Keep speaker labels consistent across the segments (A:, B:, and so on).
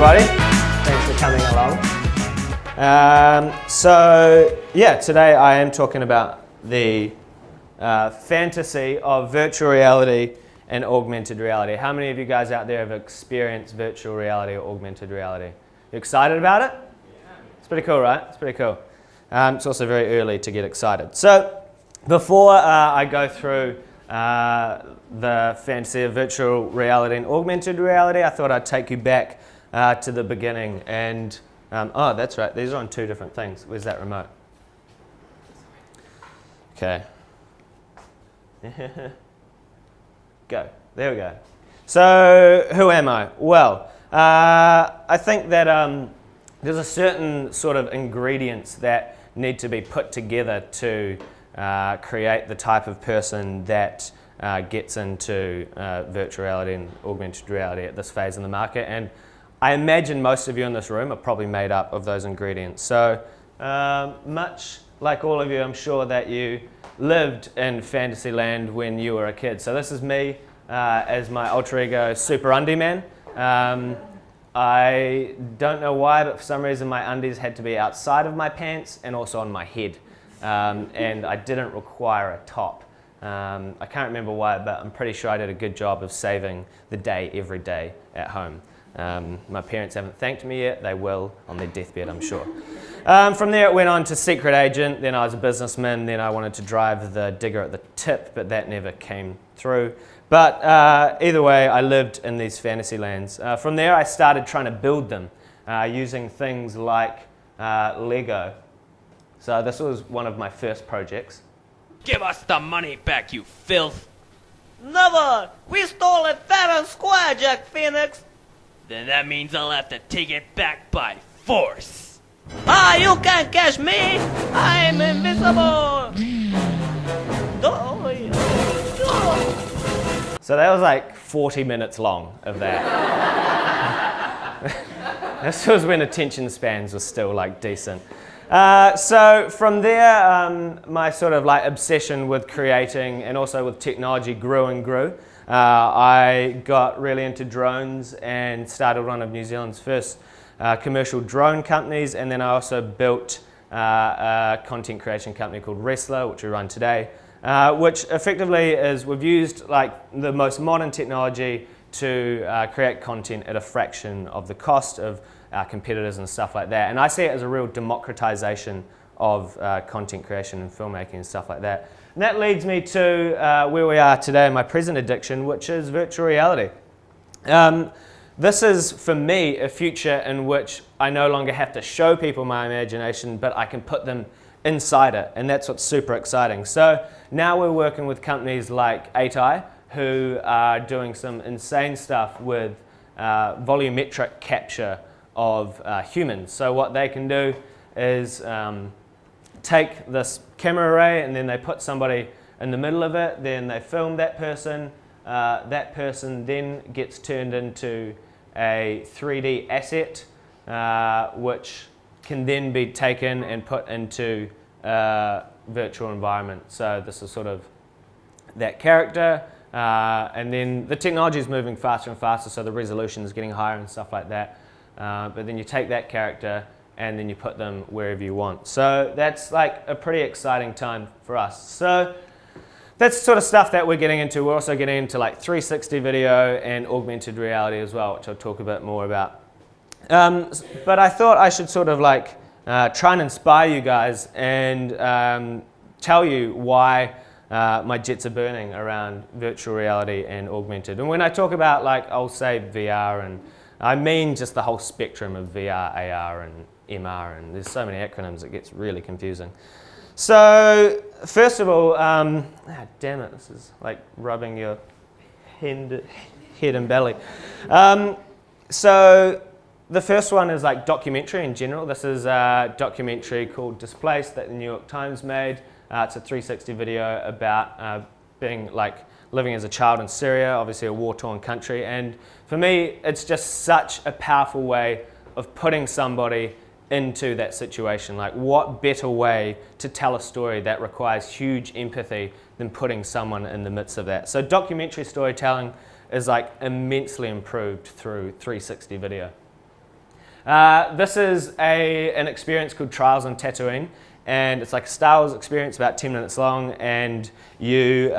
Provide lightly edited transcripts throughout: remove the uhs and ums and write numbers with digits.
A: everybody. Thanks for coming along. Today I am talking about the fantasy of virtual reality and augmented reality. How many of you guys out there have experienced virtual reality or augmented reality? You excited about it? Yeah. It's pretty cool, right? It's pretty cool. It's also very early to get excited. So before I go through the fantasy of virtual reality and augmented reality, I thought I'd take you back to the beginning. And oh, that's right, these are on two different things. Where's that remote? Okay. Go. There we go. So who am I? Well, I think that there's a certain sort of ingredients that need to be put together to create the type of person that gets into virtual reality and augmented reality at this phase in the market. And I imagine most of you in this room are probably made up of those ingredients. So much like all of you, I'm sure that you lived in Fantasyland when you were a kid. So this is me as my alter ego Super Undie Man. I don't know why, but for some reason my undies had to be outside of my pants and also on my head. And I didn't require a top. I can't remember why, but I'm pretty sure I did a good job of saving the day every day at home. My parents haven't thanked me yet. They will on their deathbed, I'm sure. From there it went on to secret agent, then I was a businessman, then I wanted to drive the digger at the tip, but that never came through. But either way, I lived in these fantasy lands. From there I started trying to build them using things like Lego. So this was one of my first projects.
B: Give us the money back, you filth!
C: Never! We stole it fair and square, Jack Phoenix!
B: Then that means I'll have to take it back by force!
C: Ah, you can't catch me! I'm invisible!
A: So that was like 40 minutes long of that. This was when attention spans were still like decent. So from there, my sort of like obsession with creating and also with technology grew and grew. I got really into drones and started one of New Zealand's first commercial drone companies, and then I also built a content creation company called Wrestler, which we run today, which effectively is we've used like the most modern technology to create content at a fraction of the cost of our competitors and stuff like that. And I see it as a real democratization of content creation and filmmaking and stuff like that. And that leads me to where we are today in my present addiction, which is virtual reality. This is, for me, a future in which I no longer have to show people my imagination, but I can put them inside it, and that's what's super exciting. So now we're working with companies like 8i, who are doing some insane stuff with volumetric capture of humans. So what they can do is take this camera array and then they put somebody in the middle of it, then they film that person then gets turned into a 3D asset which can then be taken and put into a virtual environment. So this is sort of that character, and then the technology is moving faster and faster, so the resolution is getting higher and stuff like that. But then you take that character and then you put them wherever you want. So that's like a pretty exciting time for us. So that's the sort of stuff that we're getting into. We're also getting into like 360 video and augmented reality as well, which I'll talk a bit more about. But I thought I should sort of like try and inspire you guys and tell you why my jets are burning around virtual reality and augmented. And when I talk about, like, I'll say VR, and I mean just the whole spectrum of VR, AR, and MR, and there's so many acronyms it gets really confusing. So first of all, damn it, this is like rubbing your head and belly. So the first one is like documentary in general. This is a documentary called Displaced that the New York Times made. It's a 360 video about being like living as a child in Syria, obviously a war-torn country. And for me, it's just such a powerful way of putting somebody into that situation. Like, what better way to tell a story that requires huge empathy than putting someone in the midst of that? So documentary storytelling is like immensely improved through 360 video. This is an experience called Trials on Tatooine, and it's like a Star Wars experience, about 10 minutes long, and you're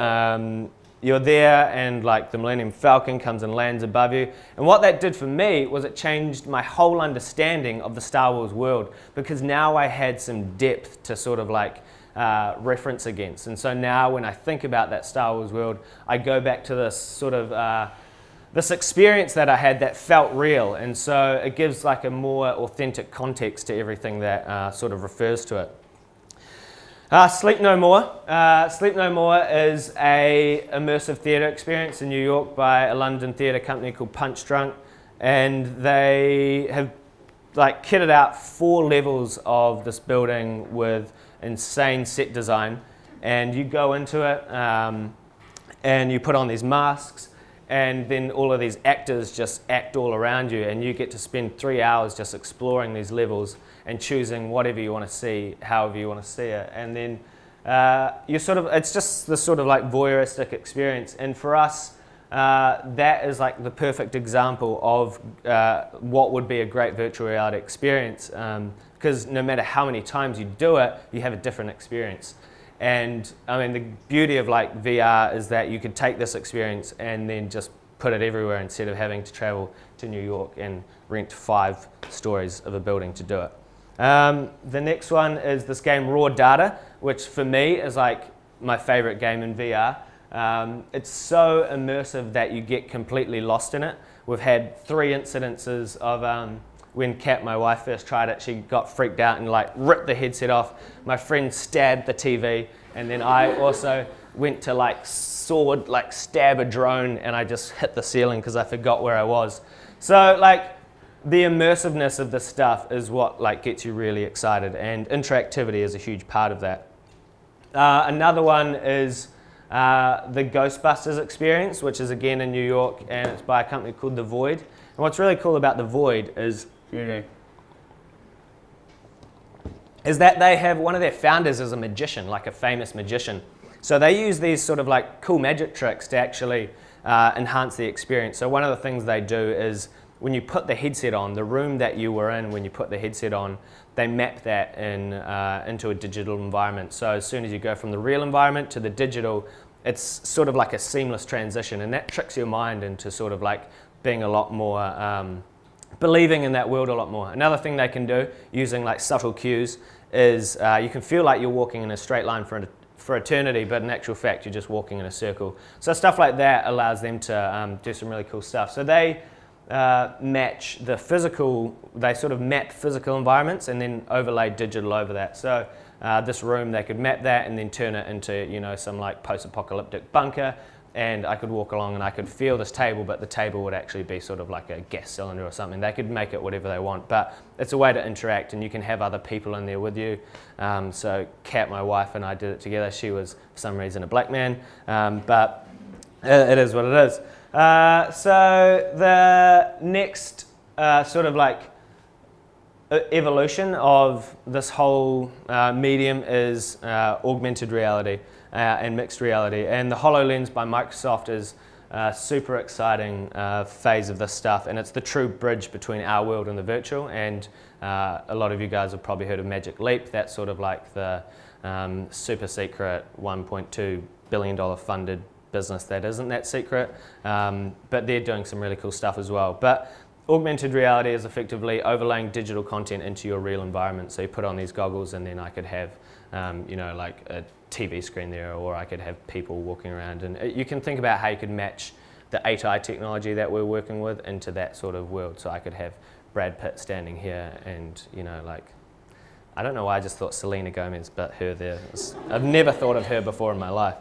A: there, and like the Millennium Falcon comes and lands above you. And what that did for me was it changed my whole understanding of the Star Wars world, because now I had some depth to sort of like reference against. And so now when I think about that Star Wars world, I go back to this sort of this experience that I had that felt real, and so it gives like a more authentic context to everything that sort of refers to it. Sleep No More. Sleep No More is a immersive theatre experience in New York by a London theatre company called Punch Drunk, and they have like kitted out 4 levels of this building with insane set design, and you go into it and you put on these masks, and then all of these actors just act all around you, and you get to spend 3 hours just exploring these levels and choosing whatever you want to see, however you want to see it. And then it's just this sort of like voyeuristic experience. And for us, that is like the perfect example of what would be a great virtual reality experience, because no matter how many times you do it, you have a different experience. And I mean, the beauty of like VR is that you could take this experience and then just put it everywhere instead of having to travel to New York and rent 5 stories of a building to do it. The next one is this game Raw Data, which for me is like my favorite game in VR. It's so immersive that you get completely lost in it. We've had 3 incidences of when Kat, my wife, first tried it, she got freaked out and like ripped the headset off. My friend stabbed the TV, and then I also went to like stab a drone, and I just hit the ceiling because I forgot where I was. So like the immersiveness of this stuff is what like gets you really excited, and interactivity is a huge part of that. Another one is the Ghostbusters experience, which is again in New York, and it's by a company called The Void. And what's really cool about The Void is that they have one of their founders as a magician, like a famous magician. So they use these sort of like cool magic tricks to actually enhance the experience. So one of the things they do is when you put the headset on, the room that you were in when you put the headset on, they map that into a digital environment. So as soon as you go from the real environment to the digital, it's sort of like a seamless transition, and that tricks your mind into sort of like being a lot more, believing in that world a lot more. Another thing they can do using like subtle cues is you can feel like you're walking in a straight line for eternity, but in actual fact you're just walking in a circle. So stuff like that allows them to do some really cool stuff. So they match the physical, they sort of map physical environments and then overlay digital over that. So this room, they could map that and then turn it into, you know, some like post-apocalyptic bunker, and I could walk along and I could feel this table, but the table would actually be sort of like a gas cylinder or something. They could make it whatever they want, but it's a way to interact, and you can have other people in there with you. So Kat, my wife, and I did it together. She was, for some reason, a black man, but it is what it is. So the next sort of like evolution of this whole medium is augmented reality and mixed reality. And the HoloLens by Microsoft is a super exciting phase of this stuff, and it's the true bridge between our world and the virtual. And a lot of you guys have probably heard of Magic Leap. That's sort of like the super secret $1.2 billion funded business that isn't that secret, but they're doing some really cool stuff as well. But augmented reality is effectively overlaying digital content into your real environment. So you put on these goggles, and then I could have, you know, like a TV screen there, or I could have people walking around. And you can think about how you could match the 8i technology that we're working with into that sort of world. So I could have Brad Pitt standing here, and, you know, like, I don't know why I just thought Selena Gomez, but her there. I've never thought of her before in my life.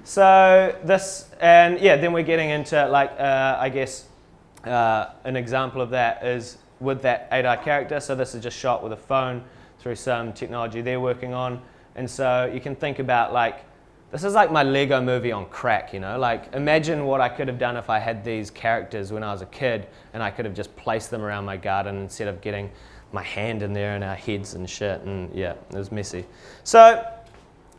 A: So this, and yeah, then we're getting into like, I guess, an example of that is with that 8i character. So this is just shot with a phone through some technology they're working on. And so you can think about like, this is like my Lego movie on crack, you know? Like, imagine what I could have done if I had these characters when I was a kid, and I could have just placed them around my garden instead of getting my hand in there and our heads and shit, and yeah, it was messy. So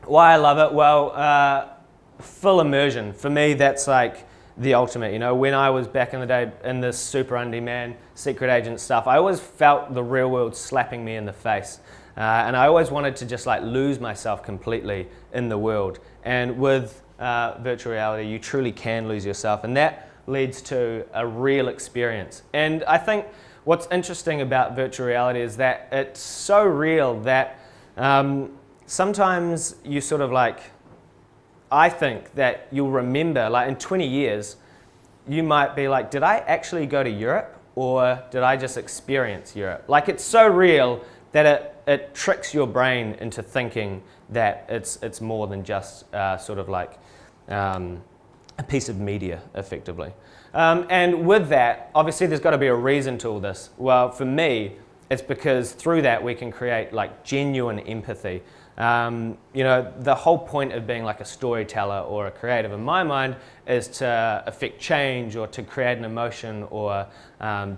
A: why I love it? Well, full immersion. For me, that's like the ultimate. You know, when I was back in the day in this super undie man, secret agent stuff, I always felt the real world slapping me in the face. And I always wanted to just like lose myself completely in the world. And with virtual reality, you truly can lose yourself, and that leads to a real experience. And I think what's interesting about virtual reality is that it's so real that sometimes you sort of like, I think that you'll remember, like in 20 years, you might be like, did I actually go to Europe, or did I just experience Europe? Like, it's so real that it tricks your brain into thinking that it's more than just sort of like a piece of media, effectively. And with that, obviously there's got to be a reason to all this. Well, for me, it's because through that we can create like genuine empathy. You know, the whole point of being like a storyteller or a creative in my mind is to affect change or to create an emotion or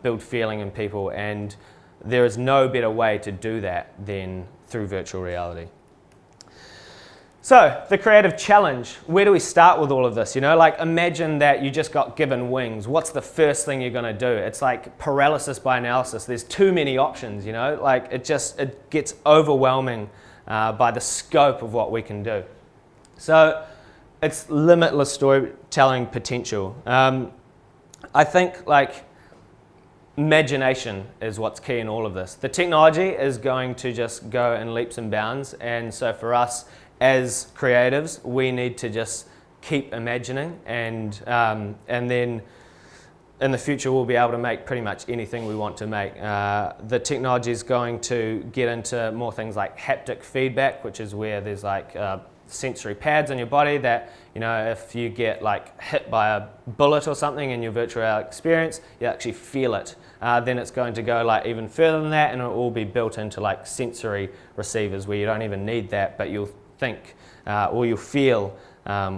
A: build feeling in people, and there is no better way to do that than through virtual reality. So, the creative challenge, where do we start with all of this? You know, like imagine that you just got given wings. What's the first thing you're going to do? It's like paralysis by analysis. There's too many options, you know, like it gets overwhelming by the scope of what we can do. So, it's limitless storytelling potential. I think like imagination is what's key in all of this. The technology is going to just go in leaps and bounds, and so for us as creatives, we need to just keep imagining, and then in the future we'll be able to make pretty much anything we want to make. The technology is going to get into more things like haptic feedback, which is where there's like sensory pads on your body that, you know, if you get like hit by a bullet or something in your virtual reality experience, you actually feel it. Then it's going to go like even further than that, and it will all be built into like sensory receivers where you don't even need that, but you'll think or you'll feel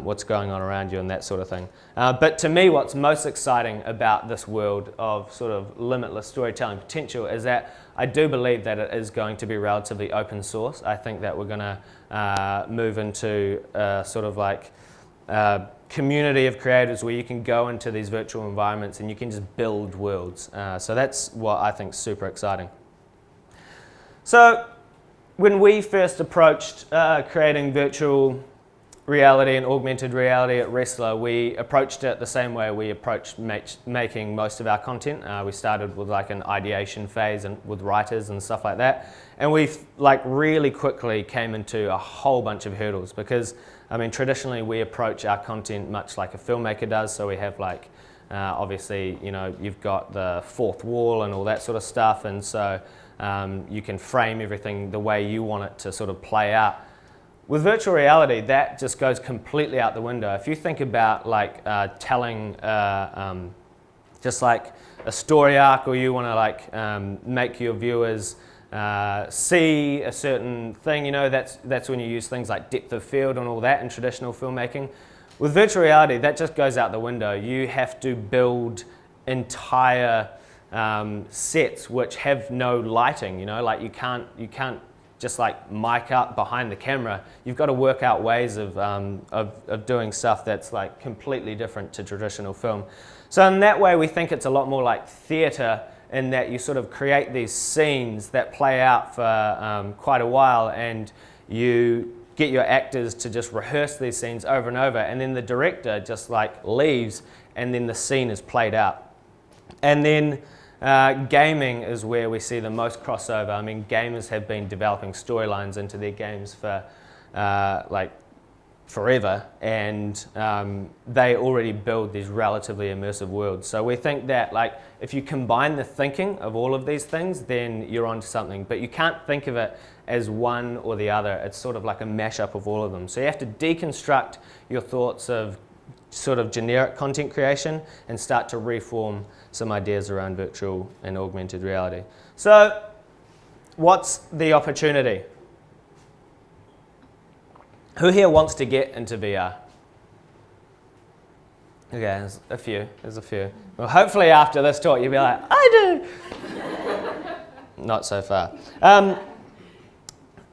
A: what's going on around you and that sort of thing. But to me, what's most exciting about this world of sort of limitless storytelling potential is that I do believe that it is going to be relatively open source. I think that we're going to move into sort of like community of creators where you can go into these virtual environments and you can just build worlds. So that's what I think is super exciting. So when we first approached creating virtual reality and augmented reality at Wrestler, we approached it the same way we approached making most of our content. We started with like an ideation phase and with writers and stuff like that, and we like really quickly came into a whole bunch of hurdles because I mean traditionally we approach our content much like a filmmaker does, so we have like obviously, you know, you've got the fourth wall and all that sort of stuff, and so you can frame everything the way you want it to sort of play out. With virtual reality, that just goes completely out the window. If you think about like telling just like a story arc, or you want to like make your viewers see a certain thing, you know, that's when you use things like depth of field and all that in traditional filmmaking. With virtual reality, that just goes out the window. You have to build entire sets which have no lighting, you know, like you can't just like mic up behind the camera. You've got to work out ways of doing stuff that's like completely different to traditional film. So in that way, we think it's a lot more like theatre, in that you sort of create these scenes that play out for quite a while, and you get your actors to just rehearse these scenes over and over, and then the director just like leaves, and then the scene is played out. And then gaming is where we see the most crossover. I mean, gamers have been developing storylines into their games for like forever, and they already build these relatively immersive worlds. So we think that like if you combine the thinking of all of these things, then you're onto something. But you can't think of it as one or the other. It's sort of like a mashup of all of them. So you have to deconstruct your thoughts of sort of generic content creation and start to reform some ideas around virtual and augmented reality. So what's the opportunity? Who here wants to get into VR? Okay, there's a few. Well, hopefully after this talk you'll be like, I do! Not so far.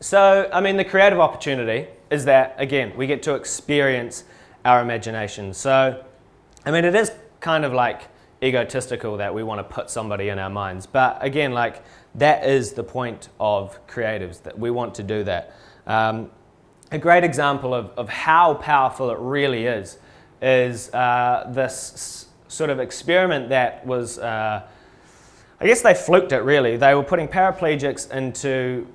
A: So, I mean, the creative opportunity is that, again, we get to experience our imagination. So I mean, it is kind of like egotistical that we want to put somebody in our minds. But again, like that is the point of creatives, that we want to do that. A great example of how powerful it really is this sort of experiment that was, I guess they fluked it really. They were putting paraplegics into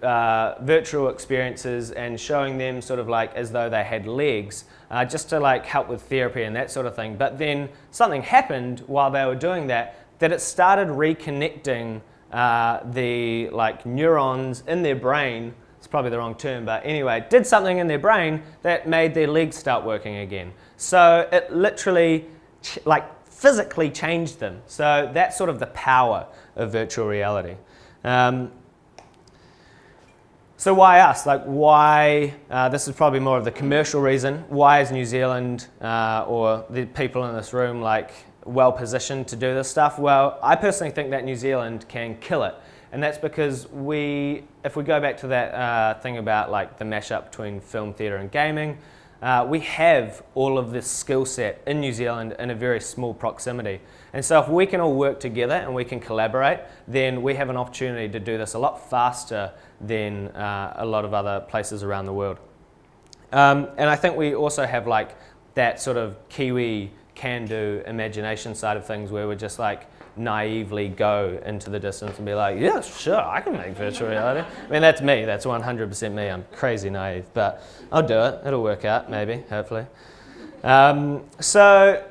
A: virtual experiences and showing them sort of like as though they had legs, just to like help with therapy and that sort of thing. But then something happened while they were doing that it started reconnecting the like neurons in their brain. It's probably the wrong term, but anyway, it did something in their brain that made their legs start working again. So it literally like physically changed them. So that's sort of the power of virtual reality. So why us? Like why, this is probably more of the commercial reason, why is New Zealand or the people in this room like well positioned to do this stuff? Well, I personally think that New Zealand can kill it. And that's because if we go back to that thing about like the mashup between film, theatre and gaming, we have all of this skill set in New Zealand in a very small proximity. And so if we can all work together and we can collaborate, then we have an opportunity to do this a lot faster than a lot of other places around the world. And I think we also have like that sort of Kiwi can-do imagination side of things where we're just like naively go into the distance and be like, yeah, sure, I can make virtual reality. I mean, that's me. That's 100% me. I'm crazy naive, but I'll do it. It'll work out, maybe, hopefully. So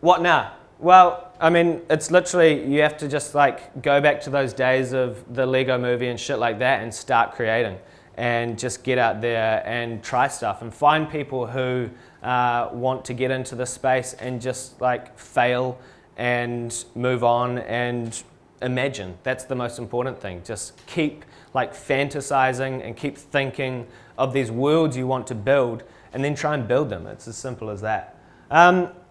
A: what now? Well, I mean, it's literally, you have to just like go back to those days of the Lego movie and shit like that and start creating and just get out there and try stuff and find people who want to get into this space and just like fail and move on and imagine. That's the most important thing. Just keep like fantasizing and keep thinking of these worlds you want to build and then try and build them. It's as simple as that.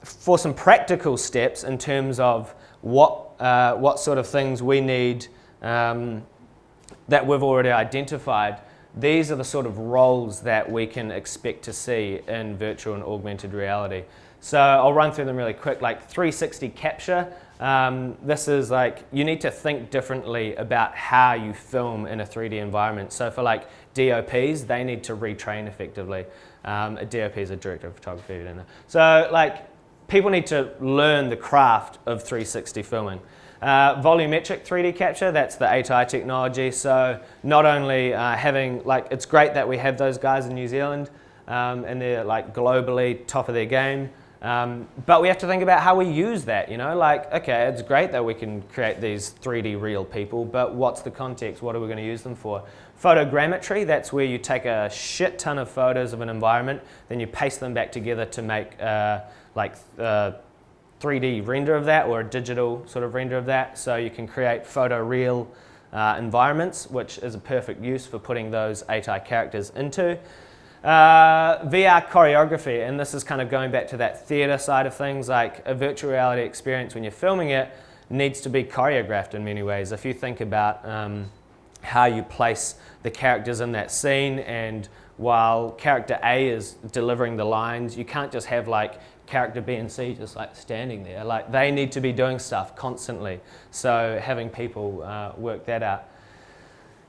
A: For some practical steps in terms of what sort of things we need that we've already identified, these are the sort of roles that we can expect to see in virtual and augmented reality. So I'll run through them really quick, like 360 capture. This is like, you need to think differently about how you film in a 3D environment. So for like DOPs, they need to retrain effectively. A DOP is a director of photography, you don't know. So like, people need to learn the craft of 360 filming. Volumetric 3D capture, that's the 8i technology. So not only having, like, it's great that we have those guys in New Zealand and they're like globally top of their game. But we have to think about how we use that, you know, like, okay, it's great that we can create these 3D real people, but what's the context? What are we going to use them for? Photogrammetry, that's where you take a shit ton of photos of an environment, then you paste them back together to make 3D render of that or a digital sort of render of that. So you can create photoreal environments, which is a perfect use for putting those 8i characters into. VR choreography, and this is kind of going back to that theatre side of things, like a virtual reality experience when you're filming it needs to be choreographed in many ways. If you think about how you place the characters in that scene, and while character A is delivering the lines, you can't just have like character B and C just like standing there. Like, they need to be doing stuff constantly. So having people work that out.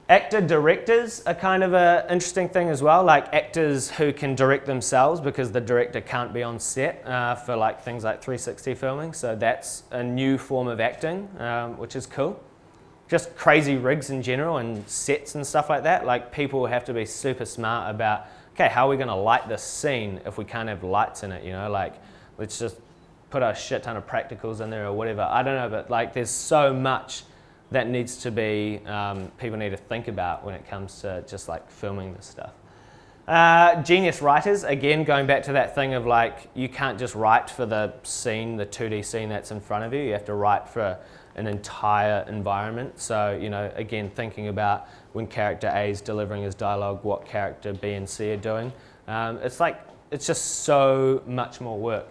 A: Actor directors are kind of an interesting thing as well, like actors who can direct themselves because the director can't be on set for like things like 360 filming. So that's a new form of acting, which is cool. Just crazy rigs in general and sets and stuff like that. Like, people have to be super smart about, okay, how are we going to light this scene if we can't have lights in it, you know? Like, let's just put a shit ton of practicals in there or whatever. I don't know, but like, there's so much that needs to be, people need to think about when it comes to just like filming this stuff. Genius writers, again, going back to that thing of like, you can't just write for the scene, the 2D scene that's in front of you. You have to write for an entire environment. So, you know, again, thinking about when character A is delivering his dialogue, what character B and C are doing. It's like, it's just so much more work.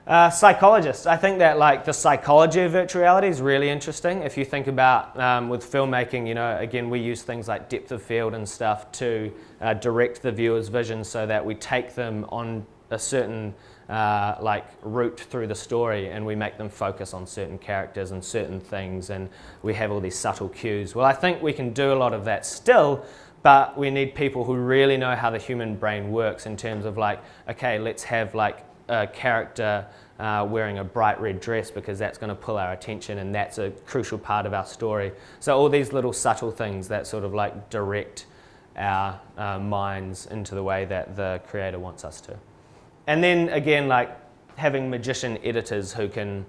A: Psychologists, I think that like the psychology of virtual reality is really interesting. If you think about with filmmaking, you know, again, we use things like depth of field and stuff to direct the viewer's vision so that we take them on a certain like route through the story, and we make them focus on certain characters and certain things, and we have all these subtle cues. Well, I think we can do a lot of that still, but we need people who really know how the human brain works in terms of like, okay, let's have like a character wearing a bright red dress because that's going to pull our attention, and that's a crucial part of our story. So all these little subtle things that sort of like direct our minds into the way that the creator wants us to. And then again, like having magician editors who can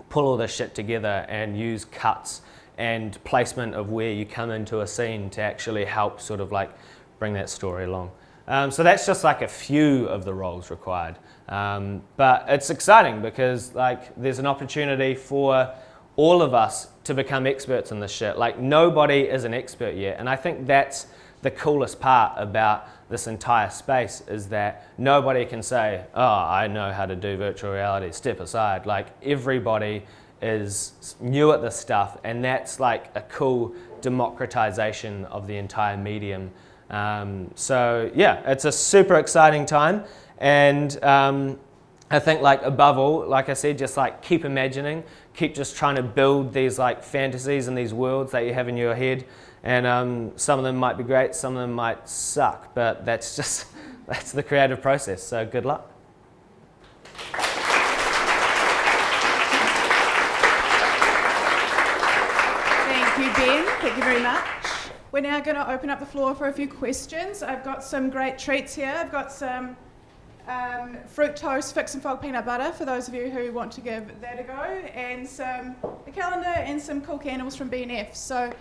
A: pull all this shit together and use cuts and placement of where you come into a scene to actually help sort of like bring that story along. So that's just like a few of the roles required. But it's exciting because like there's an opportunity for all of us to become experts in this shit. Like nobody is an expert yet, and I think that's the coolest part about this entire space, is that nobody can say, oh, I know how to do virtual reality, step aside. Like everybody is new at this stuff, and that's like a cool democratization of the entire medium. So yeah, it's a super exciting time, and I think like above all, like I said, just like keep imagining, keep just trying to build these like fantasies and these worlds that you have in your head. And some of them might be great, some of them might suck, but that's the creative process, so good luck.
D: Thank you, Ben. Thank you very much. We're now going to open up the floor for a few questions. I've got some great treats here. I've got some fructose fix and fog peanut butter for those of you who want to give that a go, and a calendar and some cool candles from B&F. So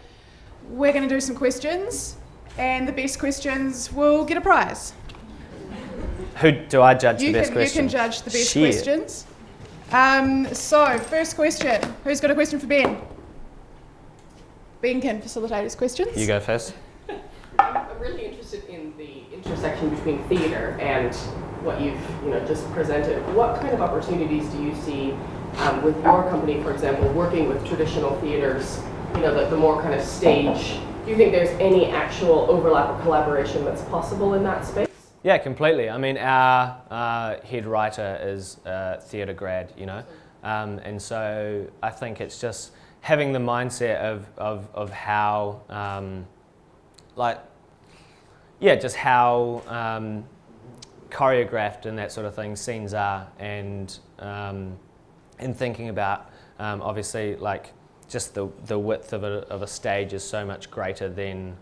D: we're going to do some questions, and the best questions will get a prize.
A: Who do I judge the best question?
D: You can judge the best questions. So first question, who's got a question for Ben? Ben can facilitate his questions.
A: You go first.
E: I'm really interested in the intersection between theatre and what you've just presented. What kind of opportunities do you see with your company, for example, working with traditional theatres, the more kind of stage? Do you think there's any actual overlap or collaboration that's possible in that space?
A: Yeah, completely. I mean, our head writer is a theatre grad, and so I think it's just having the mindset of how, just how choreographed and that sort of thing scenes are, and thinking about obviously like just the width of a stage is so much greater than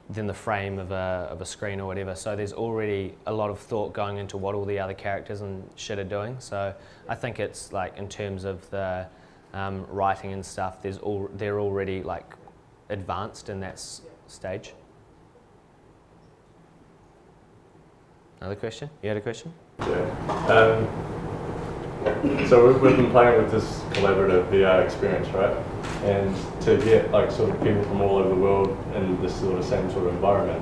A: the frame of a screen or whatever. So there's already a lot of thought going into what all the other characters and shit are doing. So I think it's like in terms of the writing and stuff, they're already like advanced in that stage. Another question? You had a question?
F: Yeah. So we've been playing with this collaborative VR experience, right? And to get like sort of people from all over the world in this sort of same sort of environment,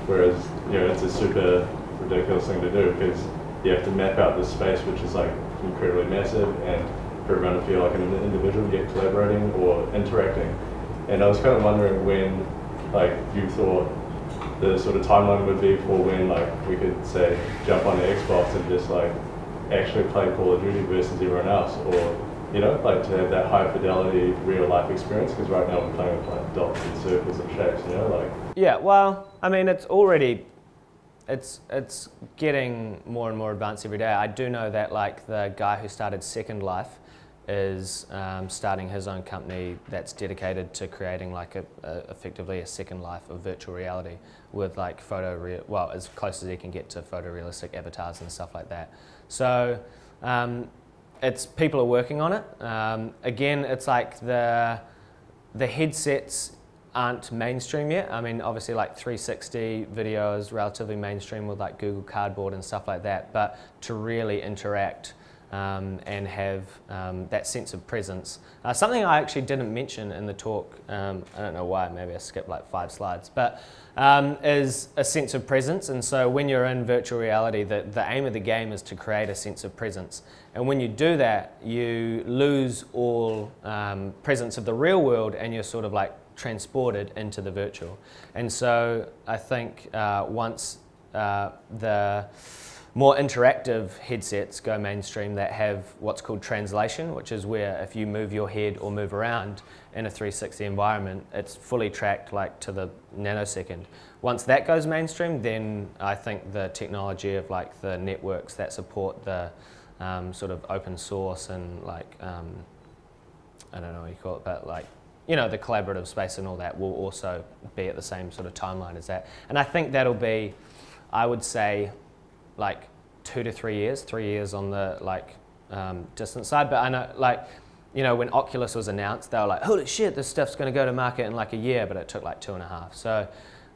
F: whereas it's a super ridiculous thing to do because you have to map out this space which is like incredibly massive, and for everyone to feel like an individual yet collaborating or interacting. And I was kind of wondering when like you thought the sort of timeline would be for when like we could say jump on the Xbox and just like actually play Call of Duty versus everyone else, or like to have that high fidelity real life experience, because right now we're playing with like dots and circles and shapes, like. Yeah,
A: well, I mean, it's getting more and more advanced every day. I do know that like the guy who started Second Life is starting his own company that's dedicated to creating like effectively a Second Life of virtual reality with like as close as he can get to photorealistic avatars and stuff like that. So people are working on it. Again, it's like the headsets aren't mainstream yet. I mean, obviously like 360 video is relatively mainstream with like Google Cardboard and stuff like that, but to really interact and have that sense of presence. Something I actually didn't mention in the talk, I don't know why, maybe I skipped like 5 slides, but is a sense of presence. And so when you're in virtual reality, the aim of the game is to create a sense of presence. And when you do that, you lose all presence of the real world, and you're sort of like transported into the virtual. And so I think once the more interactive headsets go mainstream that have what's called translation, which is where if you move your head or move around in a 360 environment, it's fully tracked like to the nanosecond. Once that goes mainstream, then I think the technology of like the networks that support the sort of open source and like, I don't know what you call it, but like, you know, the collaborative space and all that will also be at the same sort of timeline as that. And I think that'll be, I would say, like 2 to 3 years, 3 years on the like distance side. But I know, like, you know, when Oculus was announced, they were like, holy shit, this stuff's going to go to market in like a year, but it took like 2.5. So,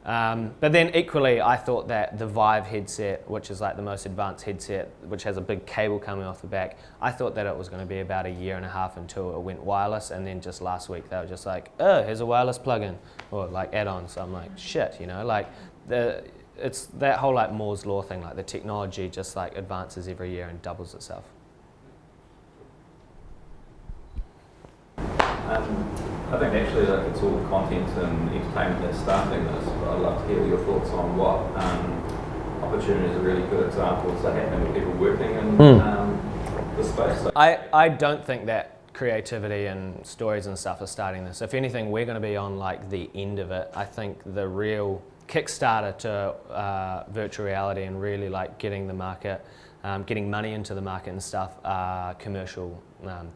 A: but then equally, I thought that the Vive headset, which is like the most advanced headset, which has a big cable coming off the back, I thought that it was going to be about 1.5 years until it went wireless. And then just last week, they were just like, oh, here's a wireless plugin, or like add-on. So I'm like, shit, you know, like it's that whole like Moore's law thing, like the technology just like advances every year and doubles itself.
G: I think actually like it's all content and entertainment that's starting this, but I'd love to hear your thoughts on what opportunities are really good examples are happening with people working in the space.
A: I don't think that creativity and stories and stuff are starting this. If anything, we're going to be on like the end of it. I think the real Kickstarter to virtual reality and really like getting the market, getting money into the market and stuff are commercial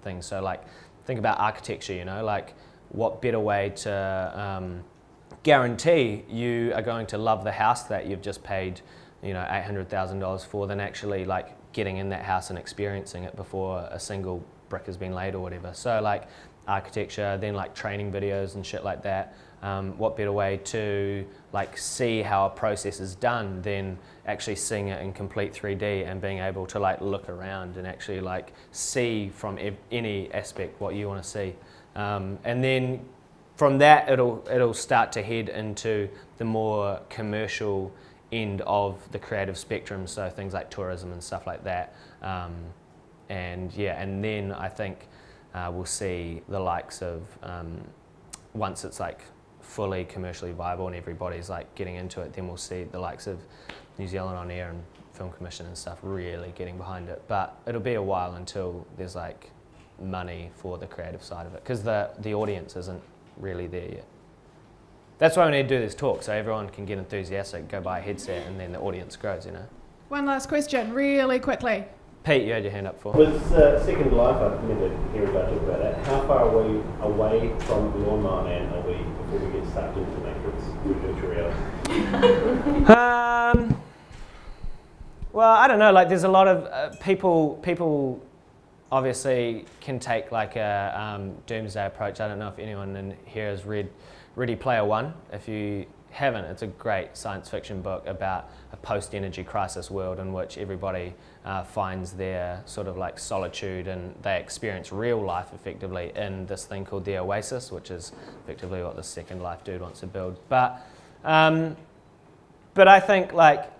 A: things. So like think about architecture, you know, like what better way to guarantee you are going to love the house that you've just paid, you know, $800,000 for than actually like getting in that house and experiencing it before a single brick has been laid or whatever. So like architecture, then like training videos and shit like that. What better way to like see how a process is done than actually seeing it in complete 3D and being able to like look around and actually like see from any aspect what you want to see. And then from that it'll start to head into the more commercial end of the creative spectrum, so things like tourism and stuff like that. And yeah, and then I think we'll see the likes of once it's like fully commercially viable and everybody's like getting into it, then we'll see the likes of New Zealand On Air and Film Commission and stuff really getting behind it. But it'll be a while until there's like money for the creative side of it, because the audience isn't really there yet. That's why we need to do this talk, so everyone can get enthusiastic, go buy a headset, and then the audience grows, you know.
D: One last question, really quickly.
A: Pete, you had your hand up for.
H: With Second Life, I remember hearing about talk about that. How far are we away from Lawnmower Man are we before we get sucked into the Matrix with virtual reality?
A: Well, I don't know. Like, there's a lot of people obviously can take like a doomsday approach. I don't know if anyone in here has read Ready Player One. If you haven't, it's a great science fiction book about a post-energy crisis world in which everybody finds their sort of like solitude and they experience real life effectively in this thing called the Oasis, which is effectively what the Second Life dude wants to build. But I think like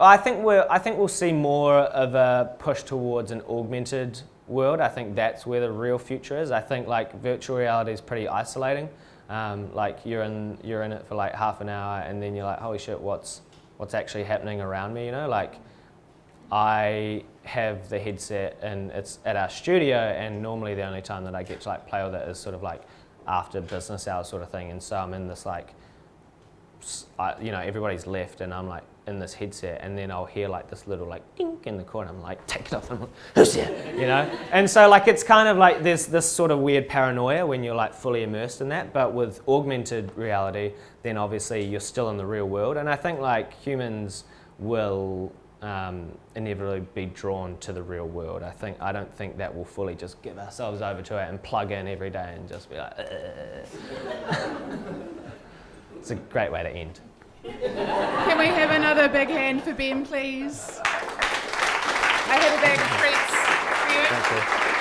A: I think we'll see more of a push towards an augmented world. I think that's where the real future is. I think like virtual reality is pretty isolating. Like you're in it for like half an hour and then you're like, holy shit, what's actually happening around me, you know? Like I have the headset and it's at our studio, and normally the only time that I get to like play with it is sort of like after business hours sort of thing, and so I'm in this like, you know, everybody's left and I'm like in this headset, and then I'll hear like this little like dink in the corner. I'm like, take it off. I'm like, who's here? You know? And so like it's kind of like there's this sort of weird paranoia when you're like fully immersed in that. But with augmented reality, then obviously you're still in the real world. And I think like humans will inevitably be drawn to the real world. I don't think that we'll fully just give ourselves over to it and plug in every day and just be like, It's a great way to end.
D: Can we have another big hand for Ben, please? I have a bag of treats for you.
A: Thank you.